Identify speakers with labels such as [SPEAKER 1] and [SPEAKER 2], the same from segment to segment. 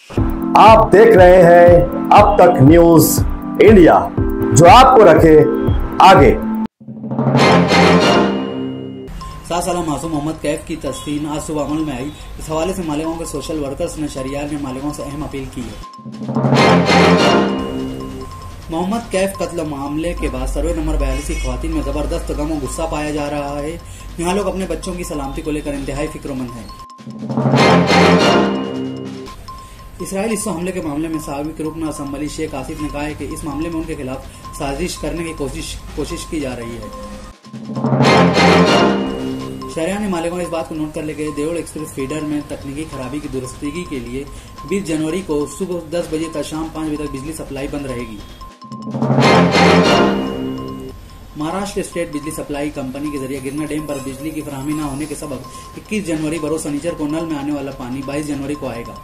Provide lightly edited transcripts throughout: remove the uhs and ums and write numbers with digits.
[SPEAKER 1] आप देख रहे हैं अब तक न्यूज इंडिया, जो आपको रखे आगे।
[SPEAKER 2] सासाला मासूम मोहम्मद कैफ की तस्दीन आज सुबह अमल में आई। इस हवाले से मालेगांव के सोशल वर्कर्स ने शहरियार में मालेगांव से अहम अपील की है। मोहम्मद कैफ कत्ल मामले के बाद सर्वे नंबर 42 की खवातीन में जबरदस्त गम और गुस्सा पाया जा रहा है। यहाँ लोग अपने बच्चों की सलामती को लेकर इंतहाई फिक्रमंद हैं। इसराइल इस हमले के मामले में साबिक रुकन असम्बली शेख आसिफ ने कहा है कि इस मामले में उनके खिलाफ साजिश करने की कोशिश की जा रही है। शहरियार ने मालेगांव इस बात को नोट कर लेकर देवल एक्सप्रेस फीडर में तकनीकी खराबी की दुरुस्तगी के लिए 20 जनवरी को सुबह 10 बजे तक शाम 5 बजे तक बिजली सप्लाई बंद रहेगी। महाराष्ट्र स्टेट बिजली सप्लाई कंपनी के जरिए गिरना डैम पर बिजली की फराहमी न होने के सबब 21 जनवरी बरोज शनिचर को नल में आने वाला पानी 22 जनवरी को आएगा।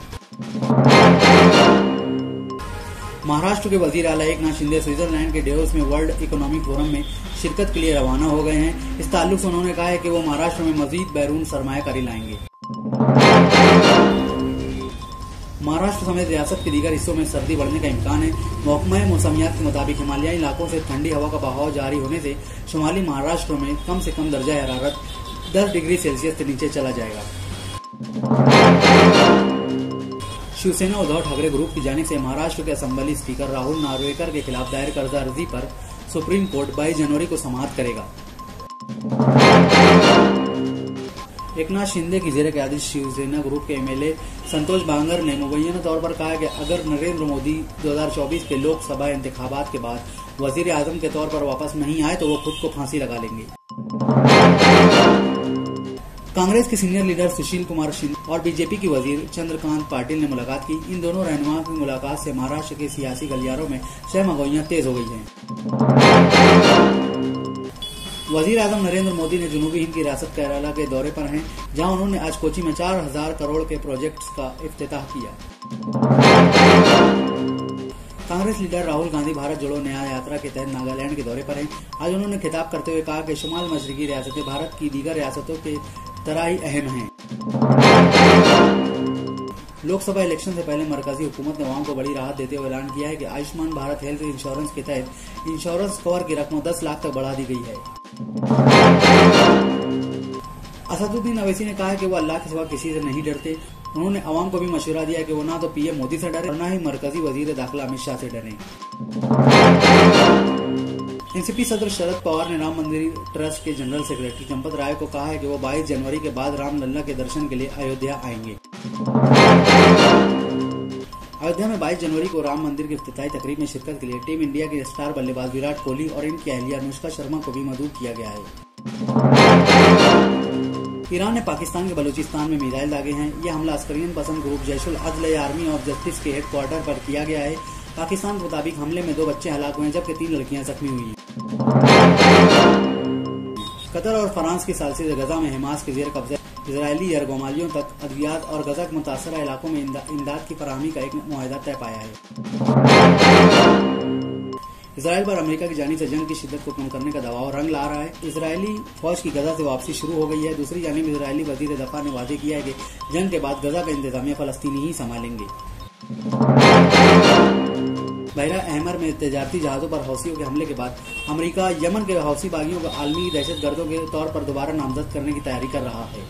[SPEAKER 2] महाराष्ट्र के वजीर आला एकनाथ शिंदे स्विट्जरलैंड के डेवोस में वर्ल्ड इकोनॉमिक फोरम में शिरकत के लिए रवाना हो गए हैं। इस ताल्लुक से उन्होंने कहा है कि वो महाराष्ट्र में मजीद बैरून सरमायाकारी लाएंगे। महाराष्ट्र समेत रियासत के दीगर हिस्सों में सर्दी बढ़ने का इम्कान है। महकमा मौसमियात के मुताबिक हिमालयी इलाकों से ठंडी हवा का बहाव जारी होने से शुमाली महाराष्ट्र में कम से कम दर्जा हरारत 10 डिग्री सेल्सियस से नीचे चला जाएगा। शिवसेना उद्धव ठाकरे ग्रुप की जानिब से महाराष्ट्र के असेंबली स्पीकर राहुल नार्वेकर के खिलाफ दायर कर्जा अर्जी पर सुप्रीम कोर्ट 22 जनवरी को समाअत करेगा। एकनाथ शिंदे की जेर क़यादत शिवसेना ग्रुप के एमएलए संतोष बांगर ने मुबैना तौर पर कहा कि अगर नरेंद्र मोदी 2024 के लोकसभा इंतखाबात के बाद वजीर आजम के तौर पर वापस नहीं आए तो वो खुद को फांसी लगा लेंगे। कांग्रेस के सीनियर लीडर सुशील कुमार शिंदे और बीजेपी की वजीर चंद्रकांत पाटिल ने मुलाकात की। इन दोनों रहनुमाओं की मुलाकात से महाराष्ट्र के सियासी गलियारों में शहमगोइयां तेज हो गई हैं। वजीर आजम नरेंद्र मोदी ने जनूबी हिंद की रियासत केरला के दौरे पर हैं, जहां उन्होंने आज कोची में 4000 करोड़ के प्रोजेक्ट्स का इफ्तिताह किया। कांग्रेस लीडर राहुल गांधी भारत जोड़ो न्याय यात्रा के तहत नागालैंड के दौरे पर हैं। आज उन्होंने खिताब करते हुए कहा कि शुमाल मशरिकी रियासतें भारत की दीगर रियासतों के तरह ही अहम हैं। लोकसभा इलेक्शन से पहले मरकजी हुकूमत ने आवाम को बड़ी राहत देते हुए ऐलान किया है कि आयुष्मान भारत हेल्थ इंश्योरेंस के तहत इंश्योरेंस कवर की रकम 10 लाख तक बढ़ा दी गई है। असदुद्दीन अवैसी ने कहा है कि वो अल्लाह के सिवा किसी से नहीं डरते। उन्होंने अवाम को भी मशवरा दिया कि वो ना तो पीएम मोदी से डरे और ना ही मरकजी वजीर दाखिला अमित शाह से डरे। एनसीपी सदर शरद पवार ने राम मंदिर ट्रस्ट के जनरल सेक्रेटरी चंपत राय को कहा है कि वो 22 जनवरी के बाद रामलला के दर्शन के लिए अयोध्या आएंगे। अयोध्या में 22 जनवरी को राम मंदिर की इफ्तिताही तकरीब में शिरकत के लिए टीम इंडिया के स्टार बल्लेबाज विराट कोहली और इनकी अहलिया अनुष्का शर्मा को भी मदऊ किया गया है। ईरान ने पाकिस्तान के बलूचिस्तान में मिसाइल दागे हैं। यह हमला अस्करियन पसंद ग्रुप जैशुल अदल आर्मी ऑफ जस्टिस के हेडक्वार्टर पर किया गया है। पाकिस्तान के मुताबिक हमले में 2 बच्चे हलाक हुए हैं, जबकि 3 लड़कियां जख्मी हुई हैं। कतर और फ्रांस की साजिश से गजा में हमास के जेर कब्जा इजरायली यरगोमालियों तक अद्वियात और गजा के मुतासरा इलाकों में इमदाद की फराहमी का एक मुआहदा तय पाया है। इसराइल पर अमेरिका की जानिब से जंग की शिद्दत को कम करने का दबाव रंग ला रहा है। इजरायली फौज की गजा से वापसी शुरू हो गई है। दूसरी जानिब इजरायली वजीर दफा ने वादे किया है कि जंग के बाद गजा का इंतजामिया फलस्तीनी ही संभालेंगे। बहरा अहमर में तजारती जहाजों पर हौसियों के हमले के बाद अमेरिका यमन के हौसी बागियों को आलमी दहशतगर्दों के तौर पर दोबारा नामजद करने की तैयारी कर रहा है।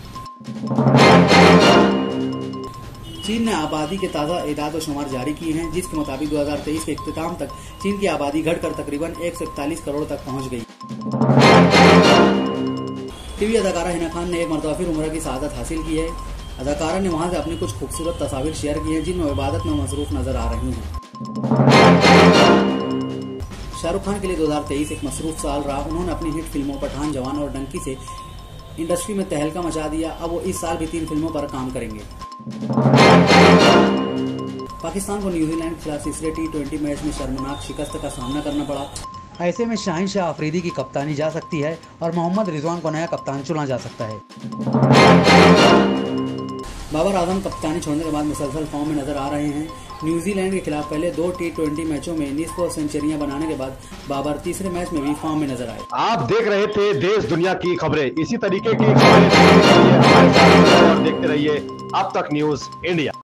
[SPEAKER 2] चीन ने आबादी के ताज़ा एदाद व शुमार जारी किए हैं, जिसके मुताबिक 2023 के इख्तिताम तक चीन की आबादी घटकर तकरीबन 141 करोड़ तक पहुंच गई। टीवी अदाकारा हिना खान ने एक मरतबा फिर उम्र की सआदत हासिल की है। अदाकारा ने वहां से अपनी कुछ खूबसूरत तस्वीर शेयर की हैं, जिनमें इबादत में मसरूफ नजर आ रही हैं। शाहरुख खान के लिए 2023 एक मसरूफ साल रहा। उन्होंने अपनी हिट फिल्मों पठान, जवान और डंकी से इंडस्ट्री में तहलका मचा दिया। अब वो इस साल भी 3 फिल्मों पर काम करेंगे। पाकिस्तान को न्यूजीलैंड के खिलाफ तीसरे T20 मैच में शर्मनाक शिकस्त का सामना करना पड़ा। ऐसे में शाहीन शाह अफरीदी की कप्तानी जा सकती है और मोहम्मद रिजवान को नया कप्तान चुना जा सकता है। बाबर आजम कप्तानी छोड़ने के बाद मुसलसल फॉर्म में नजर आ रहे हैं। न्यूजीलैंड के खिलाफ पहले 2 T20 मैचों में 19 सेंचुरियां बनाने के बाद बाबर तीसरे मैच में भी फॉर्म में नजर आए।
[SPEAKER 1] आप देख रहे थे देश दुनिया की खबरें। इसी तरीके की खबरें देखने के लिए हमारे साथ जुड़े और देखते रहिए अब तक न्यूज इंडिया।